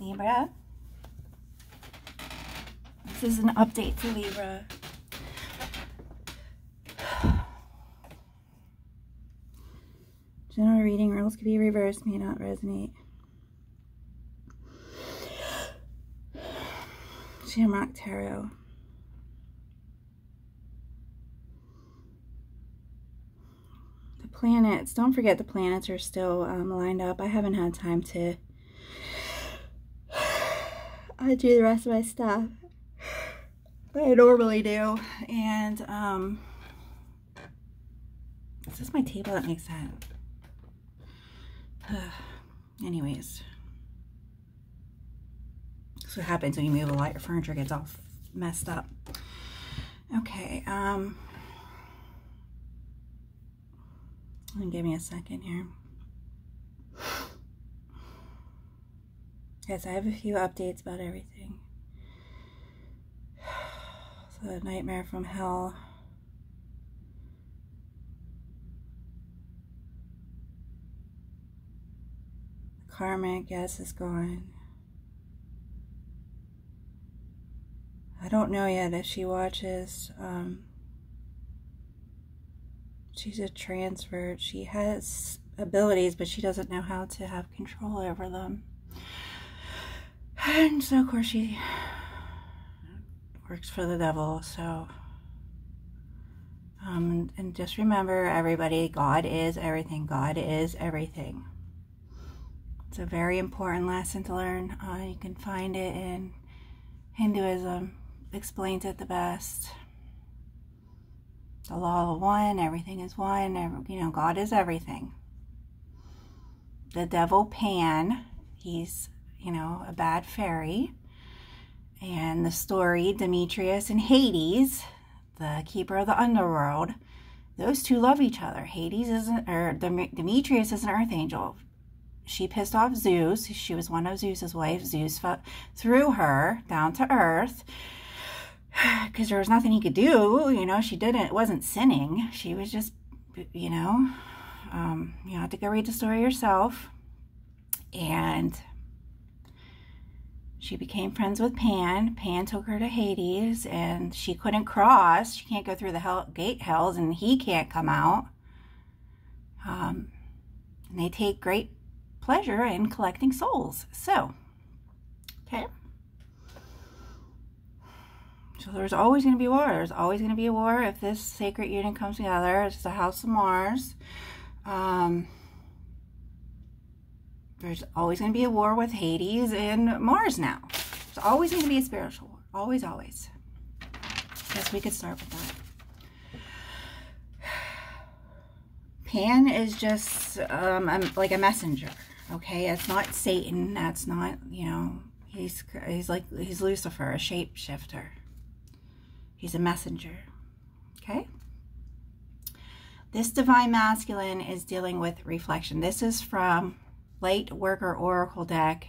Libra. This is an update for Libra. General reading rules could be reversed, may not resonate. Shamrock Tarot. The planets, don't forget the planets are still lined up. I haven't had time to do the rest of my stuff that I normally do. And is this my table? That makes sense. Anyways, that's what happens when you move a lot. Your furniture gets all messed up. Okay, give me a second here. Yes, I have a few updates about everything. So, Nightmare from Hell. Karmic, yes, is gone. I don't know yet if she watches. She's a transvert. She has abilities, but she doesn't know how to have control over them. And so, of course, she works for the devil. So, and just remember, everybody, God is everything. God is everything. It's a very important lesson to learn. You can find it in Hinduism. Explains it the best. The law of one, everything is one. You know, God is everything. The devil Pan, he's, you know, a bad fairy. And the story, Demetrius and Hades, the keeper of the underworld, those two love each other. Hades isn't, or Demetrius is an earth angel. She pissed off Zeus. She was one of Zeus's wives. Zeus threw her down to earth because there was nothing he could do. You know, wasn't sinning. She was just, you know, you have to go read the story yourself. And she became friends with Pan. Pan took her to Hades, and she couldn't cross. She can't go through the gate hells, and he can't come out. And they take great pleasure in collecting souls. So, okay. So there's always going to be war. There's always going to be a war if this sacred union comes together. It's the House of Mars. There's always going to be a war with Hades and Mars now. There's always going to be a spiritual war. Always, always. Guess we could start with that. Pan is just like a messenger. Okay, it's not Satan. That's not, you know, he's Lucifer, a shapeshifter. He's a messenger. Okay. This divine masculine is dealing with reflection. This is from Light Worker Oracle deck,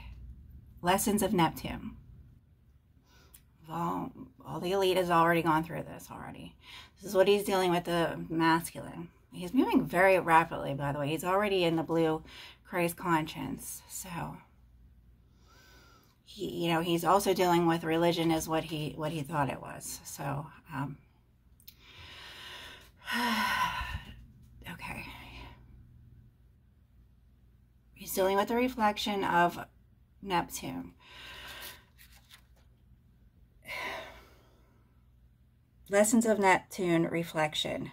Lessons of Neptune. All the elite has already gone through this already. This is what he's dealing with, the masculine. He's moving very rapidly, by the way. He's already in the blue Christ conscience. So, you know, he's also dealing with religion as what he thought it was. So, okay. He's dealing with the reflection of Neptune. Lessons of Neptune reflection.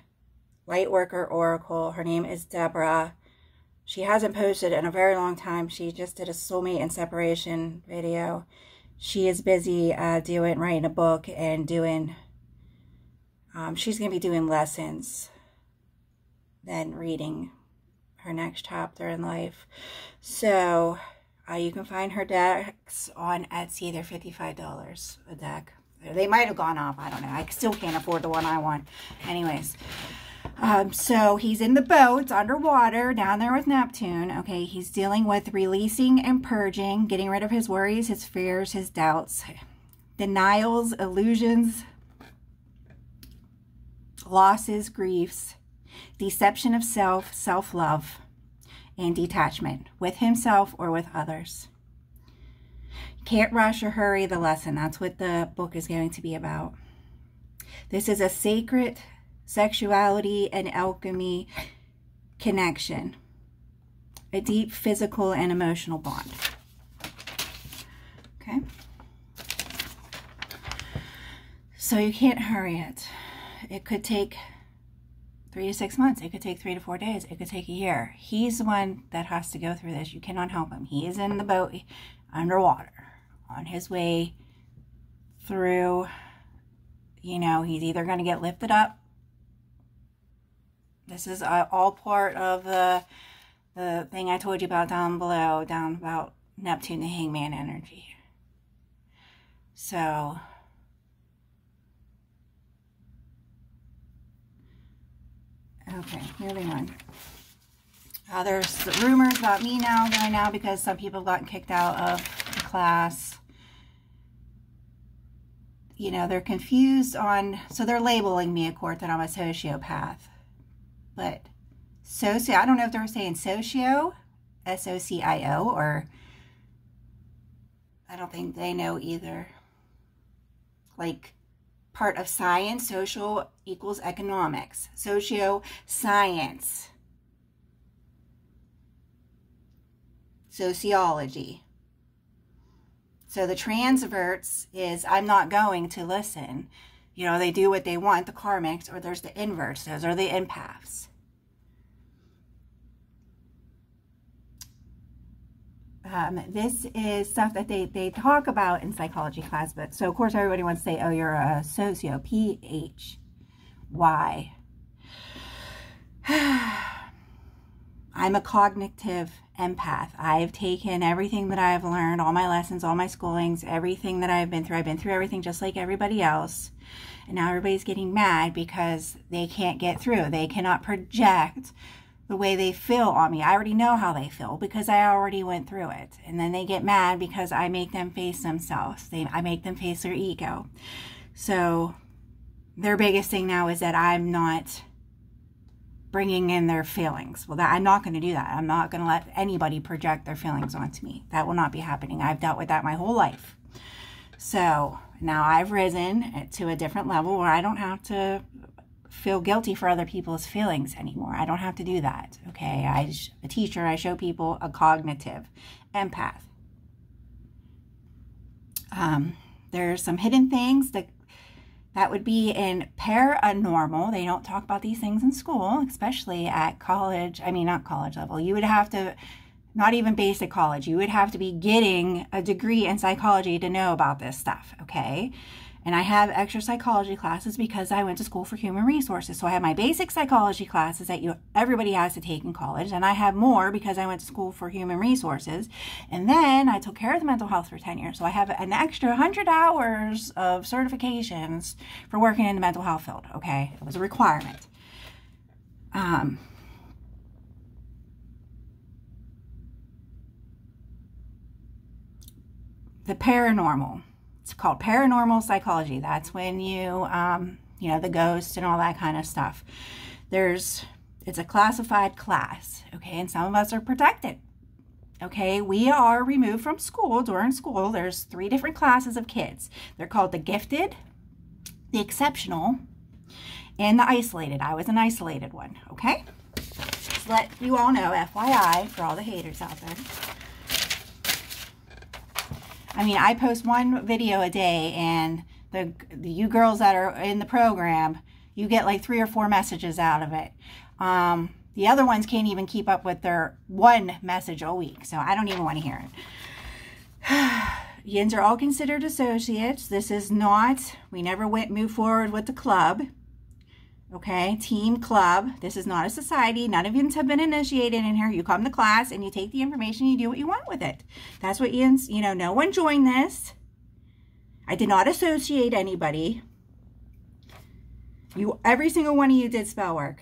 Lightworker Oracle. Her name is Deborah. She hasn't posted in a very long time. She just did a soulmate and separation video. She is busy writing a book and doing, she's going to be doing lessons, then reading her next chapter in life. So you can find her decks on Etsy. They're $55 a deck. They might have gone up. I don't know. I still can't afford the one I want. Anyways. So he's in the boat, underwater, down there with Neptune. Okay, he's dealing with releasing and purging, getting rid of his worries, his fears, his doubts, denials, illusions, losses, griefs, deception of self, self-love, and detachment with himself or with others. can't rush or hurry the lesson. That's what the book is going to be about. This is a sacred sexuality and alchemy connection. A deep physical and emotional bond. Okay? So you can't hurry it. It could take 3 to 6 months. It could take 3 to 4 days. It could take a year. He's the one that has to go through this. You cannot help him. He is in the boat underwater on his way through. You know, he's either going to get lifted up. This is all part of the thing I told you about down below, down about Neptune, the hangman energy. So, okay, moving on. There's rumors about me now going out because some people got kicked out of the class. You know, they're confused on, so they're labeling me, of course, that I'm a sociopath. But I don't know if they're saying socio, S-O-C-I-O, or I don't think they know either. Like, part of science, social equals economics. Socio, science. Sociology. So the transverts is, I'm not going to listen. You know, they do what they want, the karmics, or there's the inverts. Those are the empaths. This is stuff that they talk about in psychology class. But so, of course, everybody wants to say, oh, you're a socio, P-H-Y. I'm a cognitive empath. I've taken everything that I've learned, all my lessons, all my schoolings, everything that I've been through everything just like everybody else. And now everybody's getting mad because they can't get through. They cannot project the way they feel on me. I already know how they feel because I already went through it. And then they get mad because I make them face themselves. I make them face their ego. So their biggest thing now is that I'm not bringing in their feelings. Well, I'm not going to do that. I'm not going to let anybody project their feelings onto me. That will not be happening. I've dealt with that my whole life. So now I've risen to a different level where I don't have to feel guilty for other people's feelings anymore. I don't have to do that. Okay, a teacher, I show people a cognitive empath. There's some hidden things that would be in paranormal. They don't talk about these things in school, especially at college. I mean, not college level. You would have to, not even basic college, you would have to be getting a degree in psychology to know about this stuff, okay? And I have extra psychology classes because I went to school for human resources. So I have my basic psychology classes that everybody has to take in college. And I have more because I went to school for human resources. And then I took care of the mental health for 10 years. So I have an extra 100 hours of certifications for working in the mental health field. Okay, it was a requirement. The paranormal. It's called paranormal psychology. That's when you know, the ghosts and all that kind of stuff. It's a classified class, okay? And some of us are protected, okay? We are removed from school. During school, there's 3 different classes of kids. They're called the gifted, the exceptional, and the isolated. I was an isolated one, okay? Just let you all know, FYI, for all the haters out there. I mean, I post 1 video a day, and you girls that are in the program, you get like 3 or 4 messages out of it. The other ones can't even keep up with their 1 message a week, so I don't even want to hear it. Yins are all considered associates. This is not, we never moved forward with the club. Okay, team club. This is not a society. None of yins have been initiated in here. You come to class and you take the information, you do what you want with it. That's what yins, you know, no one joined this. I did not associate anybody. Every single one of you did spell work.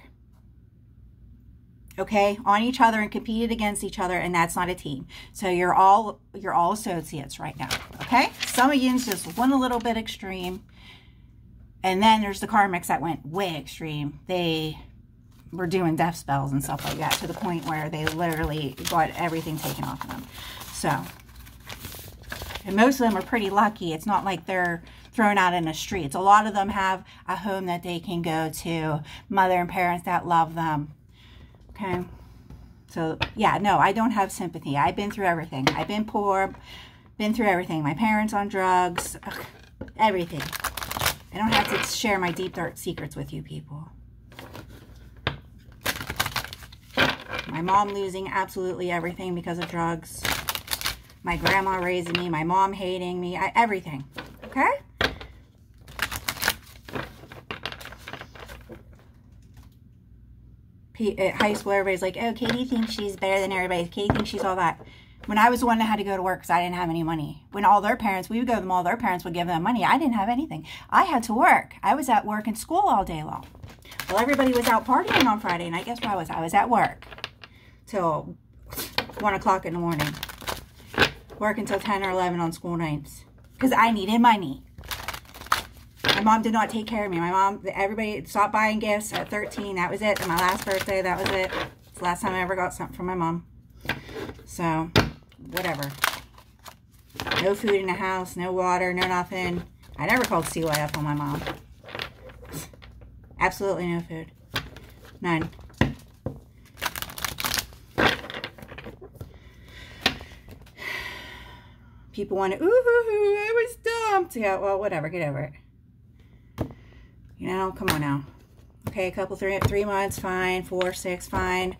Okay, on each other and competed against each other, and that's not a team. So you're all associates right now. Okay? Some of yins just went a little bit extreme. And then there's the karmics that went way extreme. They were doing death spells and stuff like that to the point where they literally got everything taken off of them. So, And most of them are pretty lucky. It's not like they're thrown out in the streets. A lot of them have a home that they can go to, mother and parents that love them. Okay. So, yeah, no, I don't have sympathy. I've been through everything. I've been poor, been through everything. My parents on drugs, everything. I don't have to share my deep, dark secrets with you people. My mom losing absolutely everything because of drugs. My grandma raising me. My mom hating me. Everything. Okay? At high school, everybody's like, oh, Katie thinks she's better than everybody. Katie thinks she's all that. When I was the one that had to go to work because I didn't have any money. When all their parents, we would go to them, all their parents would give them money. I didn't have anything. I had to work. I was at work and school all day long. Well, everybody was out partying on Friday night. Guess where I was? I was at work till 1 o'clock in the morning. Work until 10 or 11 on school nights because I needed money. My mom did not take care of me. My mom, everybody stopped buying gifts at 13. That was it. And my last birthday, that was it. It's the last time I ever got something from my mom. So, whatever. No food in the house, no water, no nothing. I never called CYF on my mom. Absolutely no food. None. People want to, ooh, I was dumped. Yeah, well, whatever. Get over it. You know, come on now. Okay, a couple, 3 months, fine. 4, 6, fine.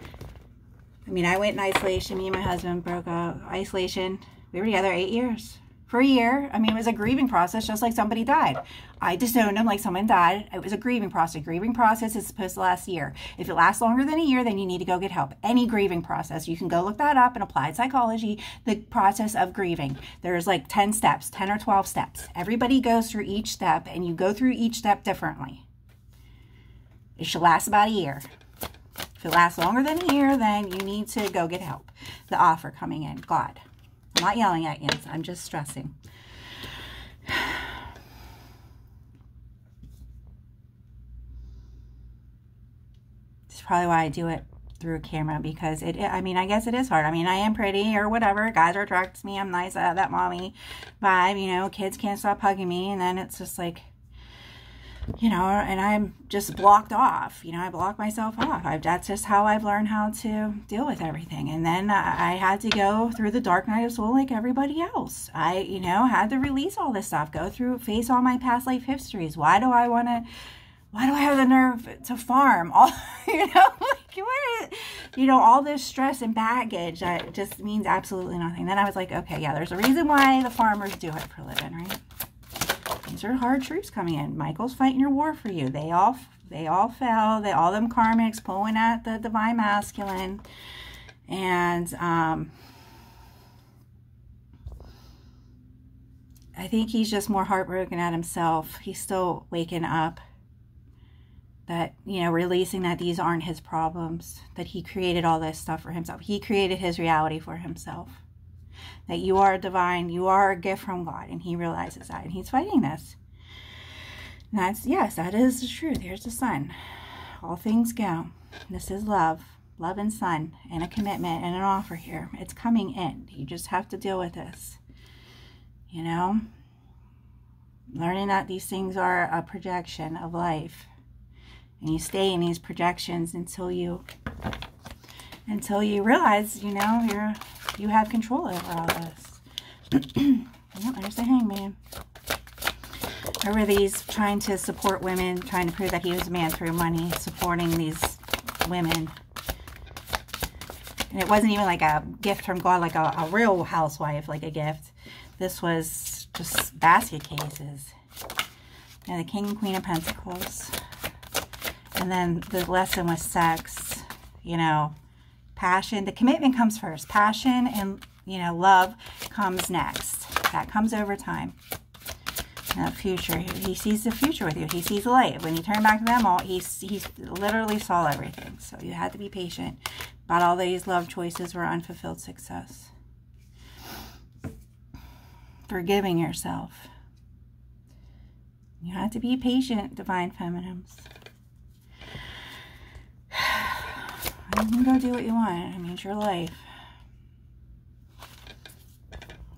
I mean, I went in isolation. Me and my husband broke up. Isolation. We were together 8 years. For a year. I mean, it was a grieving process, just like somebody died. I disowned him like someone died. It was a grieving process. Grieving process is supposed to last a year. If it lasts longer than a year, then you need to go get help. Any grieving process. You can go look that up in applied psychology, the process of grieving. There's like 10 steps, 10 or 12 steps. Everybody goes through each step, and you go through each step differently. It should last about a year. If it lasts longer than a year, then you need to go get help. The offer coming in. God. I'm not yelling at you. I'm just stressing. It's probably why I do it through a camera, because I mean, I guess it is hard. I mean, I am pretty or whatever. Guys are attracted to me. I'm nice. I have that mommy vibe. You know, kids can't stop hugging me. And then it's just like, you know, and I'm just blocked off. You know, I block myself off. That's just how I've learned how to deal with everything. And then I had to go through the dark night of soul like everybody else. I, you know, had to release all this stuff, go through, face all my past life histories. Why do I have the nerve to farm? All, you know, like, what, you know, all this stress and baggage that just means absolutely nothing. Then I was like, okay, yeah, there's a reason why the farmers do it for a living, right? These are hard truths coming in. Michael's fighting your war for you. They all fell. All them karmics pulling at the divine masculine. And I think he's just more heartbroken at himself. He's still waking up. That, you know, releasing that these aren't his problems. That he created all this stuff for himself. He created his reality for himself. That you are divine, you are a gift from God, and he realizes that, and he's fighting this. And that's, yes, that is the truth. Here's the sun. All things go. This is love and sun, and a commitment, and an offer here. It's coming in. You just have to deal with this. You know? Learning that these things are a projection of life. And you stay in these projections until you realize, you know, you have control over all this. Oh, there's the hangman. Over these trying to support women, trying to prove that he was a man through money, supporting these women. And it wasn't even like a gift from God, like a real housewife, like a gift. This was just basket cases. And the King and Queen of Pentacles. And then the lesson was sex, you know, passion. The commitment comes first. Passion and, you know, love comes next. That comes over time. Now, future. He sees the future with you. He sees the light. When you turn back to them all, he literally saw everything. So you had to be patient. But all these love choices were unfulfilled success. Forgiving yourself. You have to be patient, divine feminines. You can go do what you want. I mean, it's your life.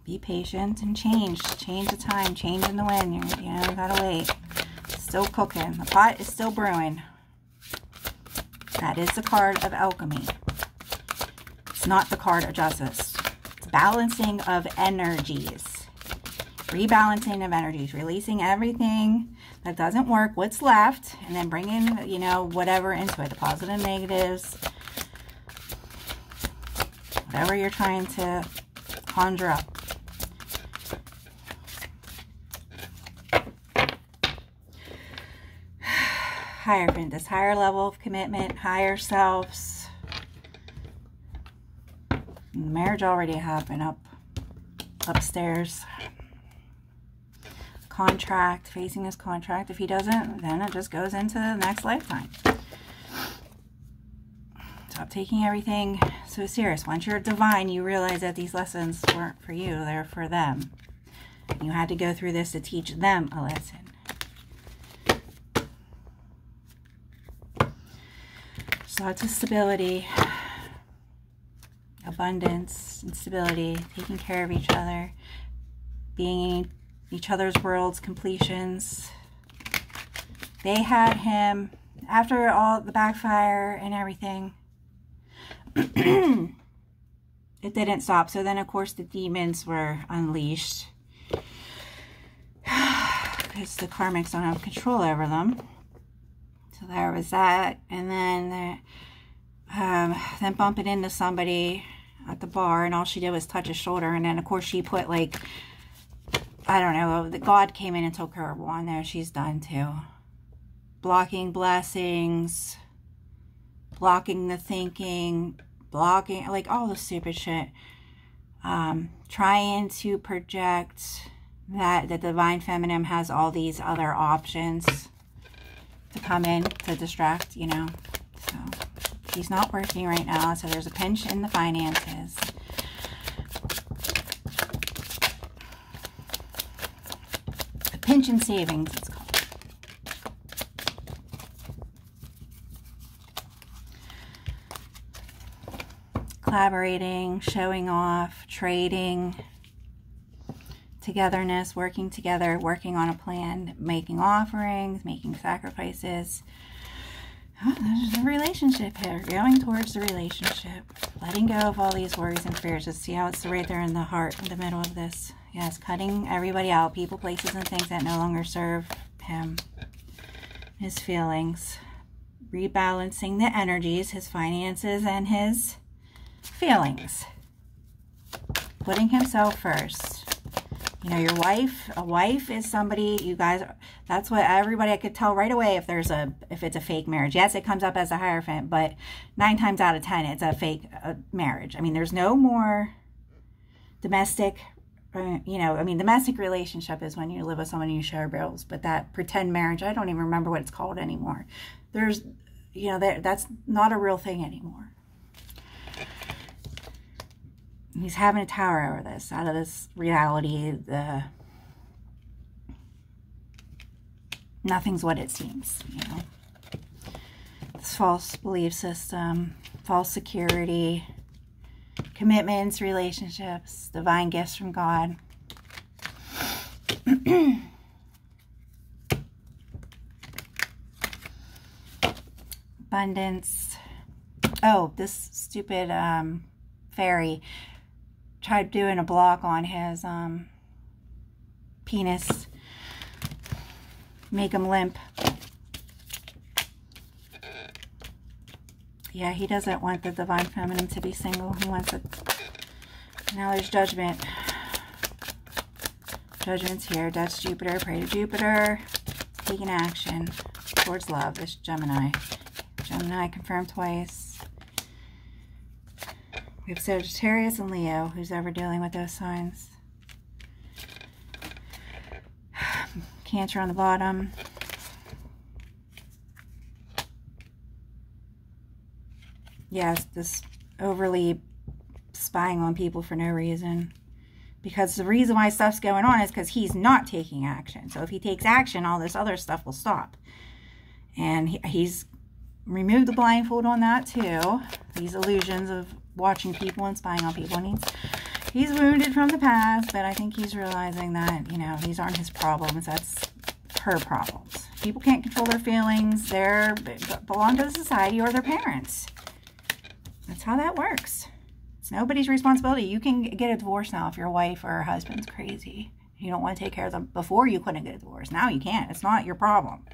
Be patient and change. Change the time. Change in the wind. You know, you gotta wait. It's still cooking. The pot is still brewing. That is the card of alchemy. It's not the card of justice. It's balancing of energies. Rebalancing of energies. Releasing everything that doesn't work, what's left, and then bringing, you know, whatever into it. The positive and negatives. Whatever you're trying to conjure up. Hierophant, this higher level of commitment, higher selves. The marriage already happened upstairs. Contract, facing this contract. If he doesn't, then it just goes into the next lifetime. Stop taking everything so serious. Once you're divine, you realize that these lessons weren't for you, they're for them. You had to go through this to teach them a lesson. Lots of stability, abundance, and stability, taking care of each other, being in each other's worlds, completions. They had him, after all the backfire and everything, it didn't stop. So then, of course, the demons were unleashed because the karmics don't have control over them. So there was that, and then bumping into somebody at the bar, and all she did was touch his shoulder, and then of course she put, like, I don't know, the God came in and took her on there. She's done too. Blocking blessings, blocking the thinking, blocking, like, all the stupid shit. Trying to project that the divine feminine has all these other options to come in to distract, you know. So he's not working right now, so there's a pinch in the finances. A pinch in savings, it's called. Collaborating, showing off, trading, togetherness, working together, working on a plan, making offerings, making sacrifices. Oh, there's a relationship here, going towards the relationship, letting go of all these worries and fears. Just see how it's right there in the heart, in the middle of this. Yes, cutting everybody out, people, places, and things that no longer serve him, his feelings, rebalancing the energies, his finances, and his feelings, putting himself first. You know, your wife, a wife is somebody, you guys, that's what everybody, I could tell right away if it's a fake marriage. Yes, it comes up as a Hierophant, but 9 times out of 10, it's a fake marriage. I mean, there's no more domestic, you know, I mean, domestic relationship is when you live with someone and you share bills, but that pretend marriage, I don't even remember what it's called anymore. There's, you know, that's not a real thing anymore. He's having a tower over this, out of this reality. Nothing's what it seems, you know. This false belief system, false security, commitments, relationships, divine gifts from God. Abundance. Oh, this stupid fairy tried doing a block on his penis, make him limp. Yeah, he doesn't want the divine feminine to be single. He wants it. Now there's judgment. Judgment's here. That's Jupiter. Pray to Jupiter. Taking action towards love. This Gemini. Gemini confirmed twice. We have Sagittarius and Leo, who's ever dealing with those signs. Cancer on the bottom. Yes, this overly spying on people for no reason. Because the reason why stuff's going on is because he's not taking action. So if he takes action, all this other stuff will stop. And he's removed the blindfold on that too. These illusions of watching people and spying on people. And He's wounded from the past, but I think he's realizing that, you know, these aren't his problems. That's her problems. People can't control their feelings. They belong to the society or their parents. That's how that works. It's nobody's responsibility. You can get a divorce now if your wife or husband's crazy. You don't want to take care of them. Before, you couldn't get a divorce. Now you can't. It's not your problem.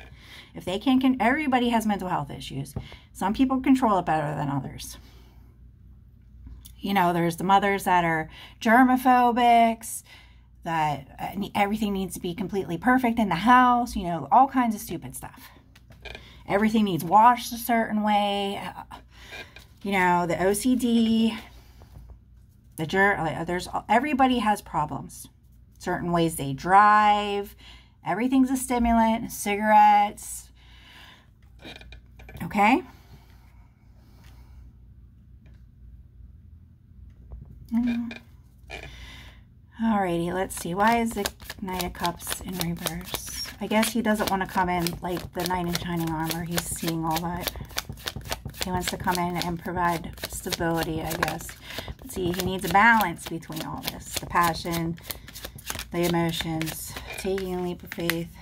If they can, everybody has mental health issues. Some people control it better than others. You know, there's the mothers that are germophobics, that everything needs to be completely perfect in the house, you know, all kinds of stupid stuff. Everything needs washed a certain way. You know, the OCD, everybody has problems. Certain ways they drive, everything's a stimulant, cigarettes, okay? Alrighty, let's see. Why is the Knight of Cups in reverse? I guess he doesn't want to come in like the Knight in Shining Armor. He's seeing all that. He wants to come in and provide stability, I guess. But see, he needs a balance between all this. The passion, the emotions, taking a leap of faith.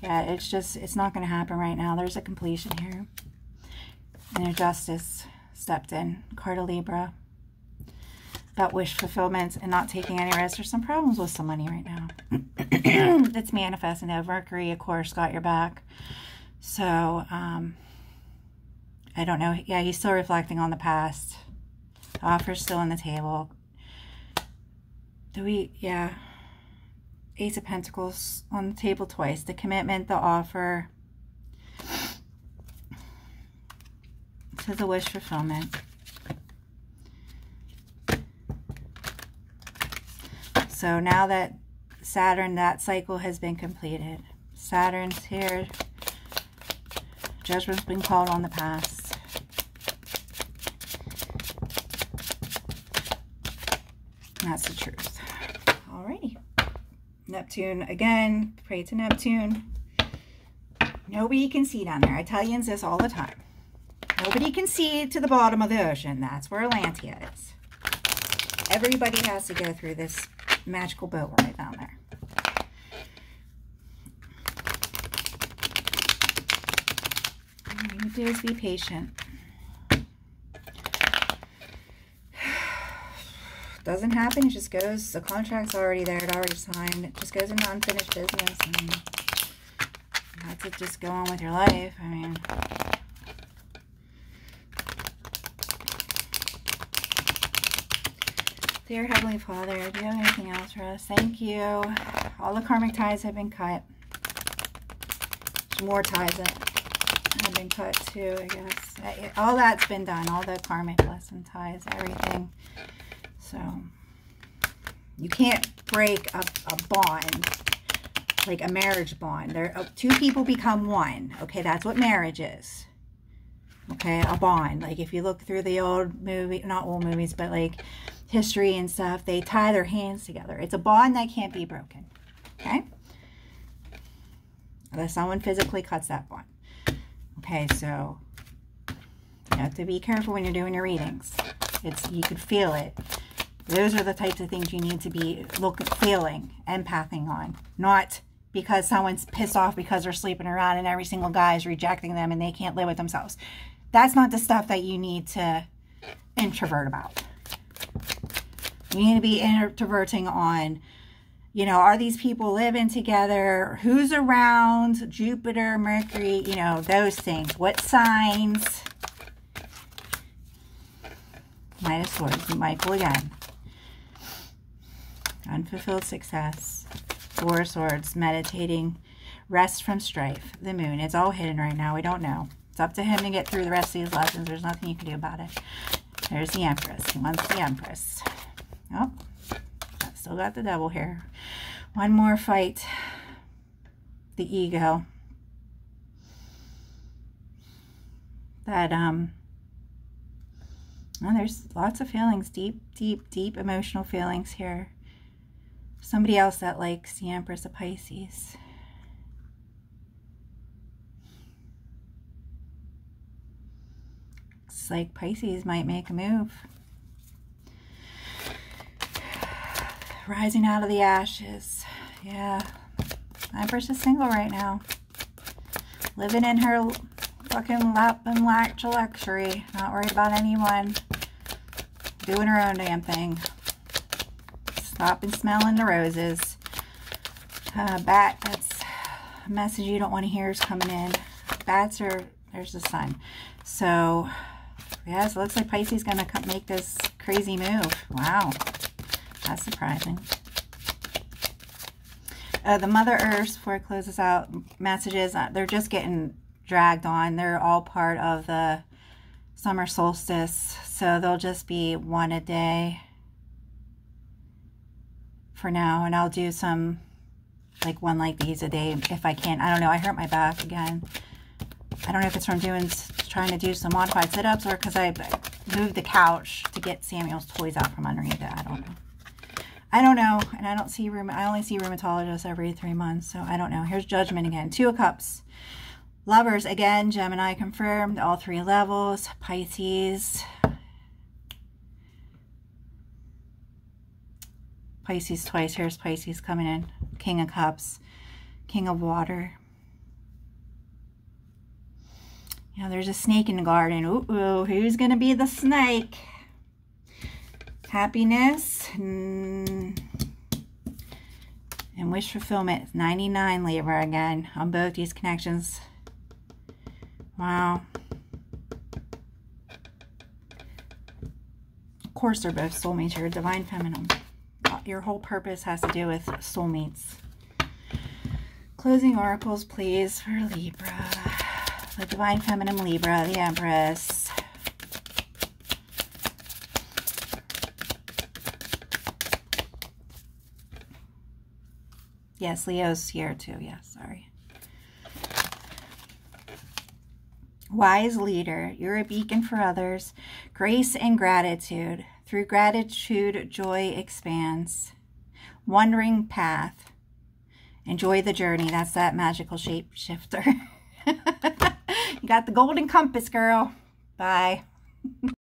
Yeah, it's not going to happen right now. There's a completion here. And a Justice stepped in. Card of Libra. About wish fulfillment and not taking any risks. There's some problems with some money right now. It's manifesting. Mercury, of course, got your back. So, I don't know. Yeah, he's still reflecting on the past. The offer's still on the table. Yeah. Ace of Pentacles on the table twice. The commitment, the offer. It says a wish fulfillment. So now that Saturn, that cycle has been completed. Saturn's here. Judgment's been called on the past. And that's the truth. Alrighty. Neptune again. Pray to Neptune. Nobody can see down there. I tell you this all the time. Nobody can see to the bottom of the ocean. That's where Atlantia is. Everybody has to go through this magical boat right down there. All you need to do is be patient. Doesn't happen, it just goes, the contract's already there, it's already signed, it just goes into unfinished business, and that's it, just go on with your life. I mean, dear Heavenly Father, do you have anything else for us? Thank you. All the karmic ties have been cut. There's more ties that have been cut too, I guess. All that's been done. All the karmic lesson ties, everything. So, you can't break a bond, like a marriage bond. Two people become one. Okay, that's what marriage is. Okay, a bond. Like if you look through the old movie, not old movies, but like history and stuff, they tie their hands together. It's a bond that can't be broken. Okay? Unless someone physically cuts that bond. Okay, so you have to be careful when you're doing your readings. You could feel it. Those are the types of things you need to be feeling, empathing on. Not because someone's pissed off because they're sleeping around and every single guy is rejecting them and they can't live with themselves. That's not the stuff that you need to introvert about. You need to be introverting on, you know, are these people living together? Who's around? Jupiter, Mercury, you know, those things. What signs? Knight of Swords, Michael again. Unfulfilled success. Four of Swords, meditating, rest from strife. The Moon, it's all hidden right now. We don't know. It's up to him to get through the rest of these lessons. There's nothing you can do about it. There's the Empress. He wants the Empress. Oh, still got the Devil here. One more fight. The ego. That, well, there's lots of feelings. Deep, deep, deep emotional feelings here. Somebody else that likes the Empress of Pisces. It's like Pisces might make a move. rising out of the ashes. Yeah. Empress is single right now. Living in her fucking lap and luxury. Not worried about anyone. Doing her own damn thing. Stopping smelling the roses. Bat, that's a message you don't want to hear is coming in. Bats are, there's the sun. So, yes, it looks like Pisces is going to make this crazy move. Wow. That's surprising. The Mother Earth, before it closes out, messages, they're just getting dragged on. They're all part of the summer solstice. So they'll just be one a day for now. And I'll do some, like one like these a day if I can. I don't know. I hurt my back again. I don't know if it's from trying to do some modified sit-ups or because I moved the couch to get Samuel's toys out from underneath it. I don't know. I don't know, and I don't see I only see rheumatologists every 3 months, so I don't know. Here's Judgment again. 2 of Cups. Lovers again. Gemini confirmed. All 3 levels. Pisces. Pisces twice. Here's Pisces coming in. King of Cups. King of Water. Yeah, there's a snake in the garden. Ooh, who's going to be the snake? Happiness and wish fulfillment. 99 Libra again on both these connections. Wow. Of course they're both soulmates. You're a divine feminine. Your whole purpose has to do with soulmates. Closing oracles, please, for Libra. The divine feminine Libra, the Empress. Yes, Leo's here too. Yes, sorry. Wise leader. You're a beacon for others. Grace and gratitude. Through gratitude, joy expands. Wandering path. Enjoy the journey. That's that magical shapeshifter. You got the golden compass, girl. Bye.